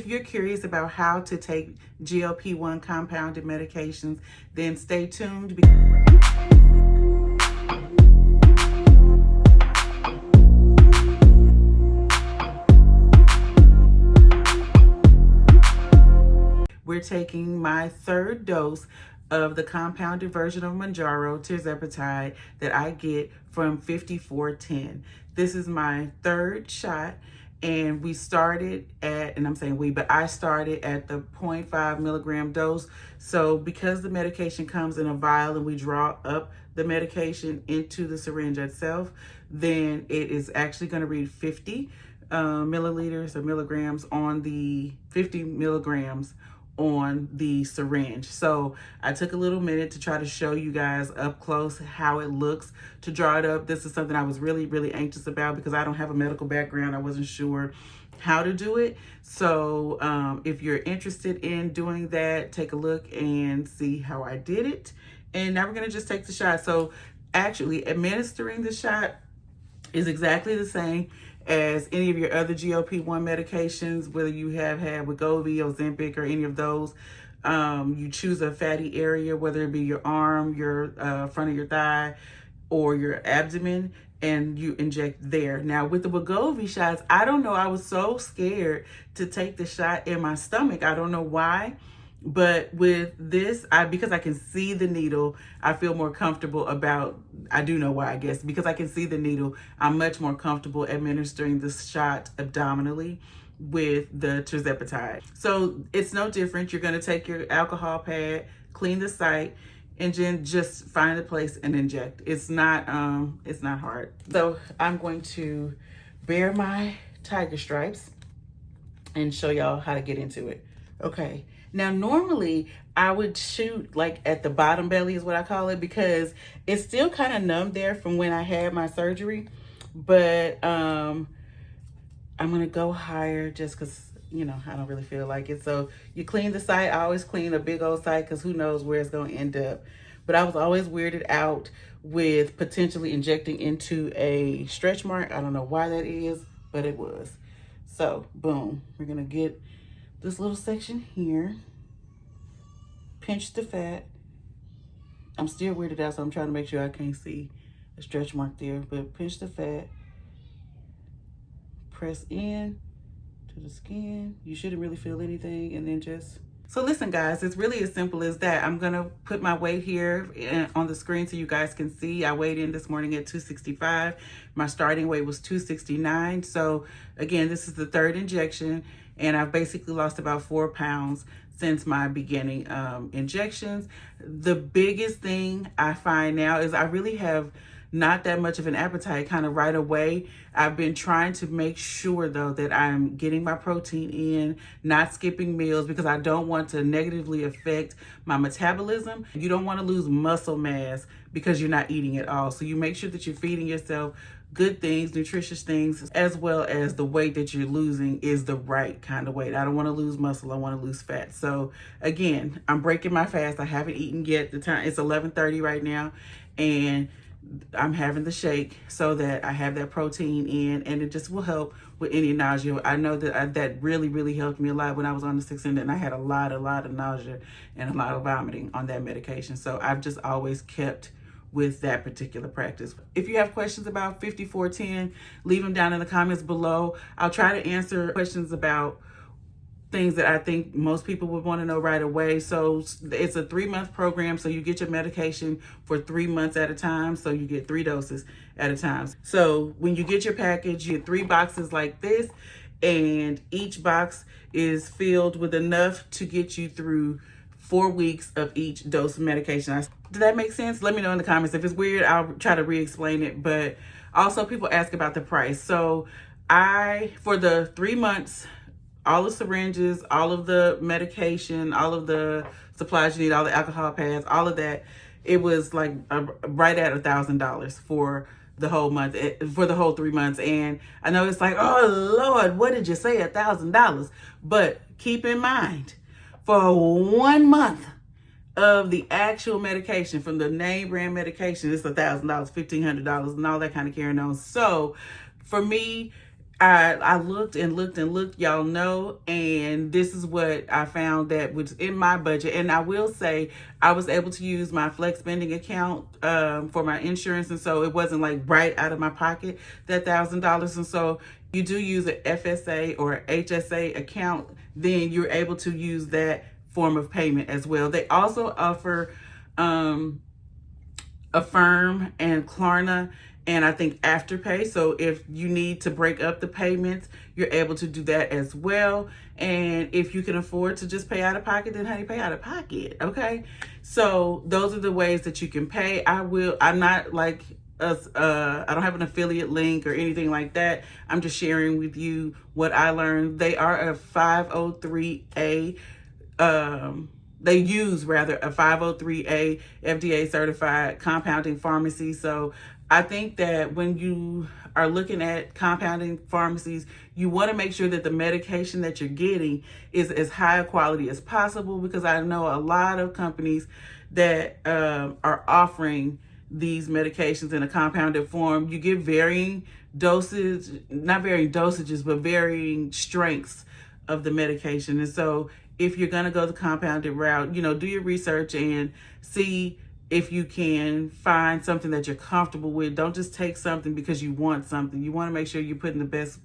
if you're curious about how to take GLP-1 compounded medications, then stay tuned. We're taking my third dose of the compounded version of Mounjaro, Tirzepatide, that I get from 5410. This is my third shot, and we started at, and I'm saying we, but I started at the 0.5 milligram dose. So because the medication comes in a vial and we draw up the medication into the syringe itself, then it is actually going to read 50 milliliters or milligrams on the 50 milligrams on the syringe. So I took a little minute to try to show you guys up close how it looks to draw it up. This is something I was really anxious about because I don't have a medical background. I wasn't sure how to do it. So if you're interested in doing that, take a look and see how I did it. And now we're gonna just take the shot. So actually administering the shot is exactly the same as any of your other GLP-1 medications, whether you have had Wegovy, Ozempic, or any of those. You choose a fatty area, whether it be your arm, your front of your thigh, or your abdomen, and you inject there. Now with the Wegovy shots, I don't know, I was so scared to take the shot in my stomach. I don't know why. But with this, because I can see the needle, I feel more comfortable about, I do know why, I guess, because I can see the needle, I'm much more comfortable administering this shot abdominally with the Tirzepatide. So it's no different. You're gonna take your alcohol pad, clean the site, and then just find a place and inject. It's not hard. So I'm going to bear my tiger stripes and show y'all how to get into it. Okay. Now, normally I would shoot like at the bottom belly is what I call it, because it's still kind of numb there from when I had my surgery. But I'm going to go higher just because, you know, I don't really feel like it. So you clean the site. I always clean a big old site because who knows where it's going to end up. But I was always weirded out with potentially injecting into a stretch mark. I don't know why that is, but it was. So boom, we're going to get this little section here, pinch the fat. I'm still weirded out, so I'm trying to make sure I can't see a stretch mark there, but pinch the fat, press in to the skin. You shouldn't really feel anything, and then just, so listen guys, it's really as simple as that. I'm gonna put my weight here on the screen so you guys can see. I weighed in this morning at 265. My starting weight was 269. So again, this is the third injection, and I've basically lost about 4 pounds since my beginning injections. The biggest thing I find now is I really have not that much of an appetite kind of right away. I've been trying to make sure though that I'm getting my protein in, not skipping meals, because I don't want to negatively affect my metabolism. You don't want to lose muscle mass because you're not eating at all. So you make sure that you're feeding yourself good things, nutritious things, as well as the weight that you're losing is the right kind of weight. I don't want to lose muscle, I want to lose fat. So again, I'm breaking my fast. I haven't eaten yet. The time, it's 11:30 right now, and I'm having the shake so that I have that protein in, and it just will help with any nausea. I know that that really helped me a lot when I was on the 600, and I had a lot of nausea and a lot of vomiting on that medication. So I've just always kept with that particular practice. If you have questions about 5410, leave them down in the comments below. I'll try to answer questions about things that I think most people would want to know right away. So it's a 3-month program. So you get your medication for 3 months at a time. So you get 3 doses at a time. So when you get your package, you get 3 boxes like this, and each box is filled with enough to get you through 4 weeks of each dose of medication. Did that make sense? Let me know in the comments. If it's weird, I'll try to re-explain it. But also people ask about the price. So for the 3 months, all the syringes, all of the medication, all of the supplies you need, all the alcohol pads, all of that, it was like right at $1,000 for the whole month, for the whole 3 months. And I know it's like, oh Lord, what did you say, $1,000? But keep in mind, for 1 month of the actual medication from the name brand medication, it's $1,000, $1,500, and all that kind of carrying on. So for me, I looked and looked and looked, y'all know, and this is what I found that was in my budget. And I will say I was able to use my flex spending account for my insurance, and so it wasn't like right out of my pocket, that $1,000. And so you do use an FSA or HSA account, then you're able to use that form of payment as well. They also offer Affirm and Klarna, and I think Afterpay. So if you need to break up the payments, you're able to do that as well. And if you can afford to just pay out of pocket, then honey, pay out of pocket. Okay. So those are the ways that you can pay. I'm not like us, I don't have an affiliate link or anything like that. I'm just sharing with you what I learned. They are a 503A, they use rather a 503A FDA certified compounding pharmacy. So I think that when you are looking at compounding pharmacies, you want to make sure that the medication that you're getting is as high quality as possible, because I know a lot of companies that are offering these medications in a compounded form. You get varying doses, not varying dosages, but varying strengths of the medication. And so if you're going to go the compounded route, do your research and see if you can find something that you're comfortable with. Don't just take something because you want something. You want to make sure you're putting the best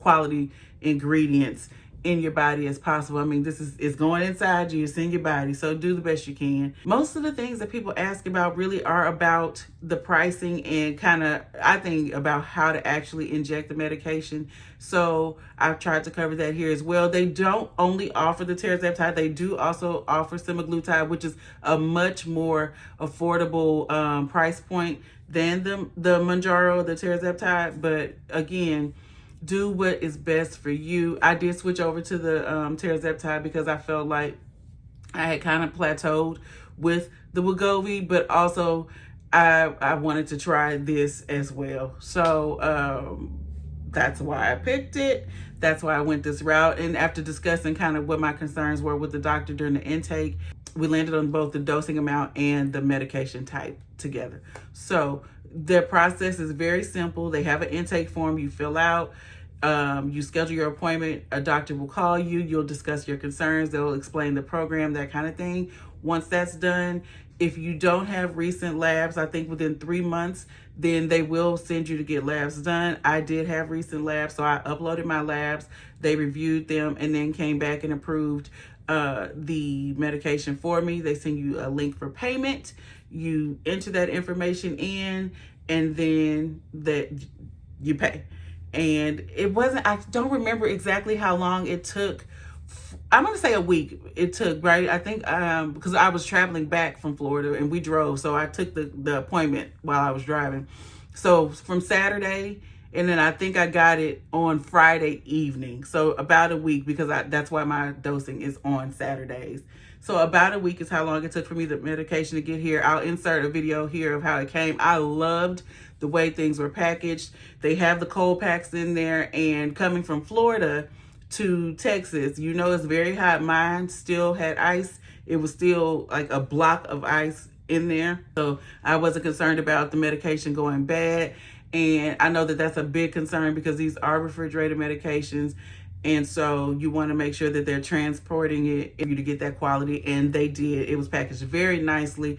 quality ingredients in your body as possible. I mean, this is going inside you, it's in your body, so do the best you can. Most of the things that people ask about really are about the pricing and kind of, I think, about how to actually inject the medication. So I've tried to cover that here as well. They don't only offer the Tirzepatide, they do also offer semaglutide, which is a much more affordable price point than the Mounjaro, the Tirzepatide. But again, do what is best for you. I did switch over to the Tirzepatide because I felt like I had kind of plateaued with the Wegovy, but also I wanted to try this as well. So that's why I picked it. That's why I went this route. And after discussing kind of what my concerns were with the doctor during the intake, we landed on both the dosing amount and the medication type together. So their process is very simple. They have an intake form you fill out. You schedule your appointment. A doctor will call you. You'll discuss your concerns. They'll explain the program, that kind of thing. Once that's done, if you don't have recent labs, I think within 3 months, then they will send you to get labs done. I did have recent labs, so I uploaded my labs. They reviewed them and then came back and approved the medication for me. They send you a link for payment. You enter that information in, and then you pay. And it wasn't, I don't remember exactly how long it took. I'm going to say a week it took, right? I think because I was traveling back from Florida and we drove. So I took the appointment while I was driving. So from Saturday, and then I think I got it on Friday evening. So about a week, because that's why my dosing is on Saturdays. So about a week is how long it took for me the medication to get here. I'll insert a video here of how it came. I loved the way things were packaged. They have the cold packs in there, and coming from Florida to Texas, it's very hot. Mine still had ice. It was still like a block of ice in there. So I wasn't concerned about the medication going bad. And I know that that's a big concern because these are refrigerated medications. And so you want to make sure that they're transporting it for you to get that quality. And they did. It was packaged very nicely.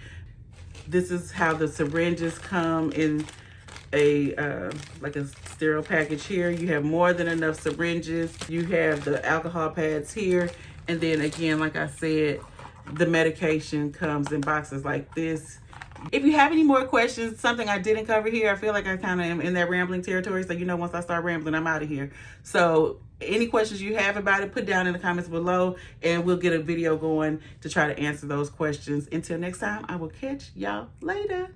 This is how the syringes come in like a sterile package here. You have more than enough syringes. You have the alcohol pads here. And then again, like I said, the medication comes in boxes like this. If you have any more questions, something I didn't cover here, I feel like I kind of am in that rambling territory. So, once I start rambling, I'm out of here. So any questions you have about it, put down in the comments below, and we'll get a video going to try to answer those questions. Until next time, I will catch y'all later.